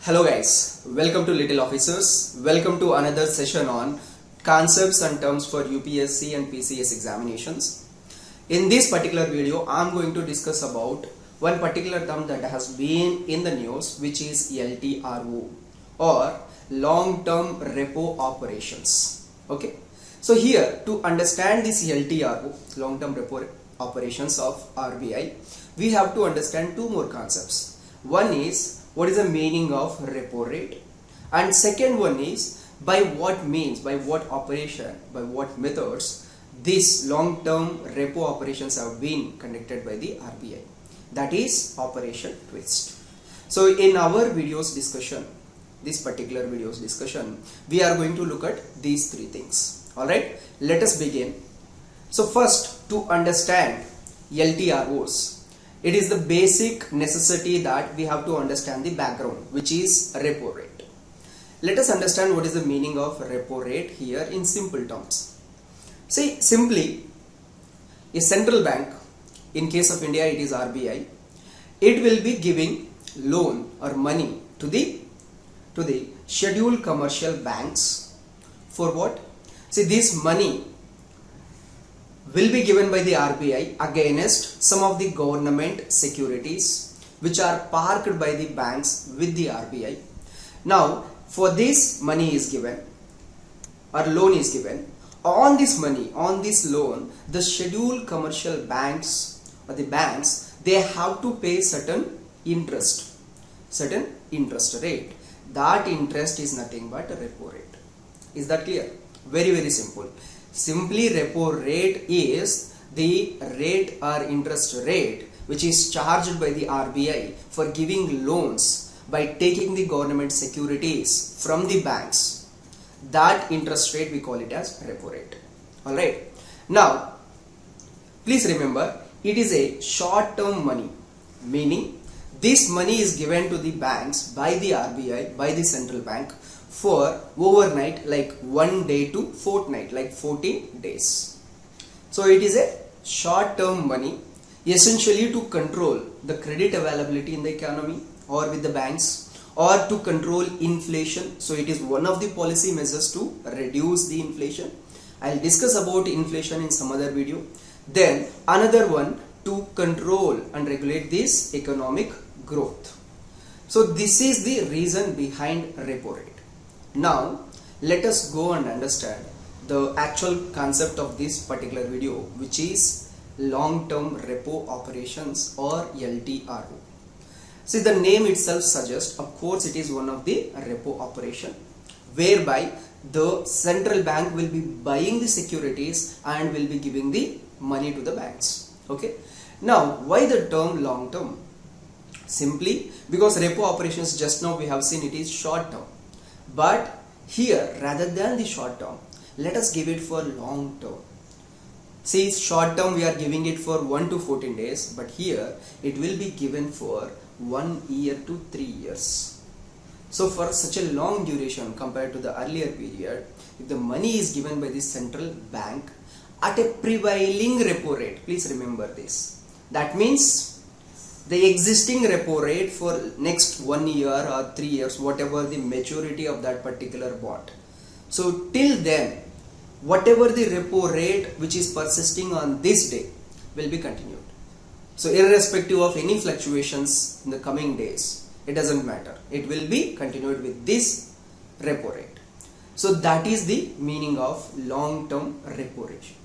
Hello guys, welcome to Little Officers. Welcome to another session on concepts and terms for UPSC and PCS examinations. In this particular video, I am going to discuss about one particular term that has been in the news, which is LTRO or long-term repo operations. Okay, so here to understand this LTRO, long-term repo operations of RBI, we have to understand two more concepts. One is what is the meaning of repo rate, and second one is by what means, by what operation, by what methods these long-term repo operations have been conducted by the RBI, that is Operation Twist. So in our videos discussion, this particular videos discussion, we are going to look at these three things. Alright, let us begin. So first, to understand LTROs, it is the basic necessity that we have to understand the background, which is repo rate. Let us understand what is the meaning of repo rate here in simple terms. See, simply, a central bank, in case of India it is RBI, it will be giving loan or money to the scheduled commercial banks. For what? See, this money will be given by the RBI against some of the government securities which are parked by the banks with the RBI. Now, for this money is given or loan is given, on this money, on this loan, the scheduled commercial banks or the banks, they have to pay certain interest rate. That interest is nothing but a repo rate. Is that clear? Very, very simple. Simply, repo rate is the rate or interest rate which is charged by the RBI for giving loans by taking the government securities from the banks. That interest rate we call it as repo rate. Alright. Now, please remember, it is a short-term money, meaning this money is given to the banks by the RBI, by the central bank, for overnight, like 1 day to fortnight, like 14 days. So it is a short-term money, essentially to control the credit availability in the economy or with the banks, or to control inflation. So it is one of the policy measures to reduce the inflation. I'll discuss about inflation in some other video. Then another one, to control and regulate this economic growth. So this is the reason behind repo rate. Now let us go and understand the actual concept of this particular video, which is long-term repo operations or LTRO. See, the name itself suggests, of course, it is one of the repo operation whereby the central bank will be buying the securities and will be giving the money to the banks. Okay. Now, why the term long-term? Simply because repo operations, just now we have seen, it is short-term. But here, rather than the short term, let us give it for long term. See, short term we are giving it for 1 to 14 days, but here it will be given for 1 year to 3 years. So for such a long duration compared to the earlier period, if the money is given by the central bank at a prevailing repo rate, please remember this. That means the existing repo rate for next 1 year or 3 years, whatever the maturity of that particular bond. So till then, whatever the repo rate which is persisting on this day will be continued. So irrespective of any fluctuations in the coming days, it doesn't matter. It will be continued with this repo rate. So that is the meaning of long-term repo rate.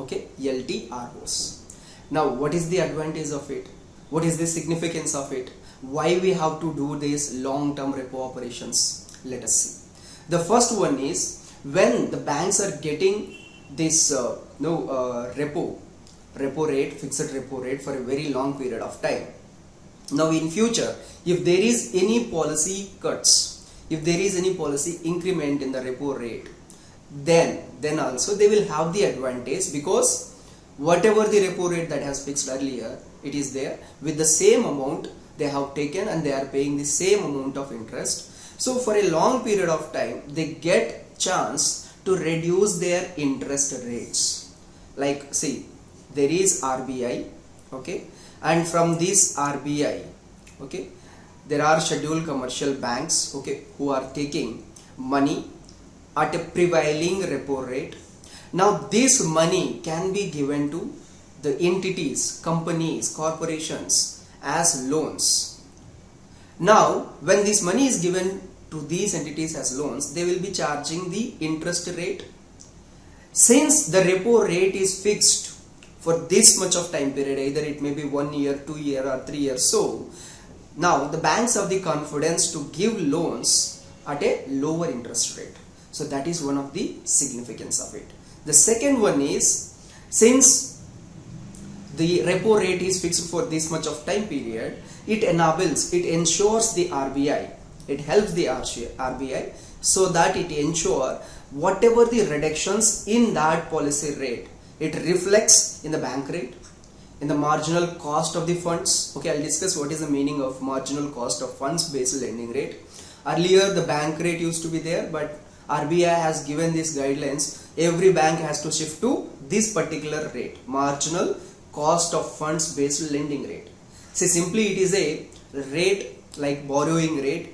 Okay, LTROs. Now, what is the advantage of it? What is the significance of it? Why we have to do these long-term repo operations? Let us see. The first one is when the banks are getting this repo rate, fixed repo rate for a very long period of time. Now in future, if there is any policy cuts, if there is any policy increment in the repo rate, then also they will have the advantage, because whatever the repo rate that has fixed earlier, it is there with the same amount they have taken and they are paying the same amount of interest. So for a long period of time, they get chance to reduce their interest rates. Like, see, there is RBI, okay, and from this RBI, okay, there are scheduled commercial banks, okay, who are taking money at a prevailing repo rate. Now this money can be given to the entities, companies, corporations as loans. Now when this money is given to these entities as loans, they will be charging the interest rate. Since the repo rate is fixed for this much of time period, either it may be 1 year, 2 year or 3 years, so now the banks have the confidence to give loans at a lower interest rate. So that is one of the significance of it. The second one is, since the repo rate is fixed for this much of time period, it ensures the RBI, it helps the RBI so that it ensure whatever the reductions in that policy rate, it reflects in the bank rate, in the marginal cost of the funds. Okay, I'll discuss what is the meaning of marginal cost of funds based lending rate. Earlier the bank rate used to be there, but RBI has given these guidelines. Every bank has to shift to this particular rate, marginal cost of funds based lending rate. See, simply it is a rate like borrowing rate.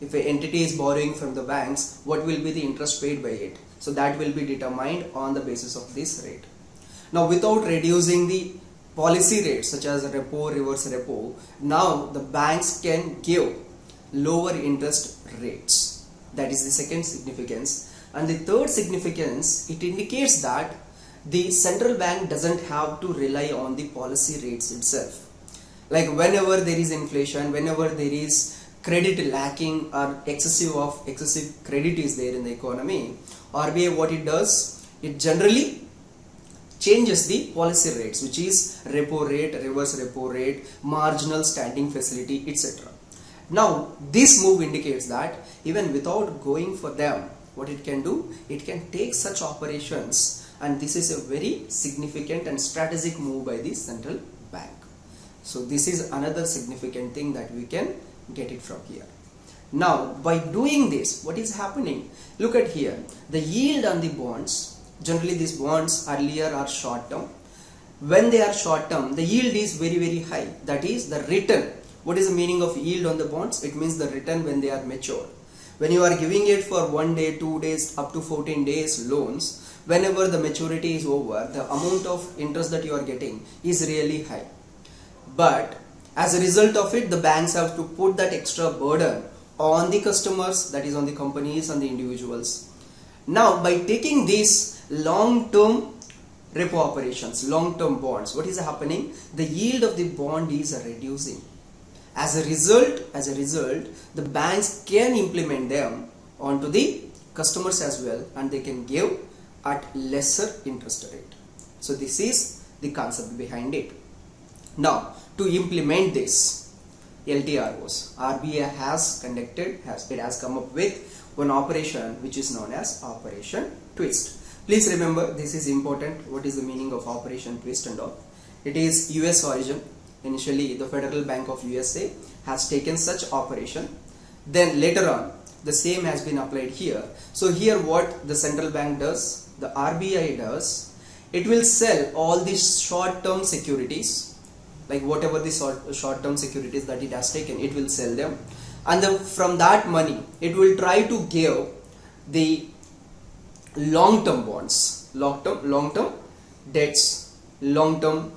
If an entity is borrowing from the banks, what will be the interest paid by it? So that will be determined on the basis of this rate. Now without reducing the policy rates such as repo, reverse repo, now the banks can give lower interest rates. That is the second significance. And the third significance, it indicates that the central bank doesn't have to rely on the policy rates itself. Like whenever there is inflation, whenever there is credit lacking or excessive credit is there in the economy, RBI what it does, it generally changes the policy rates, which is repo rate, reverse repo rate, marginal standing facility, etc. Now this move indicates that even without going for them, what it can do, it can take such operations, and this is a very significant and strategic move by the central bank. So this is another significant thing that we can get it from here. Now by doing this, what is happening? Look at here, the yield on the bonds, generally these bonds earlier are short term. When they are short term, the yield is very high, that is the return. What is the meaning of yield on the bonds? It means the return when they are matured. When you are giving it for 1 day, 2 days, up to 14 days loans, whenever the maturity is over, the amount of interest that you are getting is really high. But as a result of it, the banks have to put that extra burden on the customers, that is on the companies and the individuals. Now by taking these long-term repo operations, long-term bonds, what is happening? The yield of the bond is reducing. As a result, the banks can implement them onto the customers as well, and they can give at lesser interest rate. So this is the concept behind it. Now to implement this LTROs, RBI has come up with one operation which is known as Operation Twist. Please remember, this is important. What is the meaning of Operation Twist and all? It is US origin. Initially the Federal Bank of USA has taken such operation, then later on the same has been applied here. So here what the central bank does, the RBI does, it will sell all these short-term securities, like whatever the short-term securities that it has taken, it will sell them, and from that money it will try to give the long-term bonds, long-term debts, long-term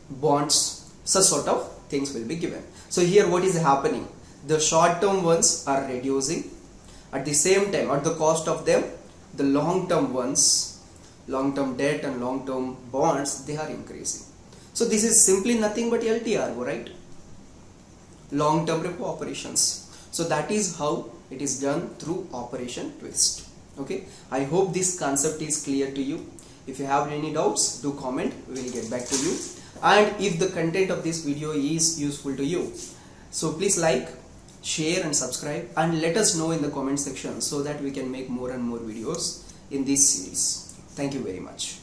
bonds, such sort of things will be given. So here what is happening? The short-term ones are reducing. At the same time, at the cost of them, the long-term ones, long-term debt and long-term bonds, they are increasing. So this is simply nothing but LTRO, right? Long-term repo operations. So that is how it is done through Operation Twist. Okay, I hope this concept is clear to you. If you have any doubts, do comment, we will get back to you. And if the content of this video is useful to you, so please like, share and subscribe, and let us know in the comment section so that we can make more and more videos in this series. Thank you very much.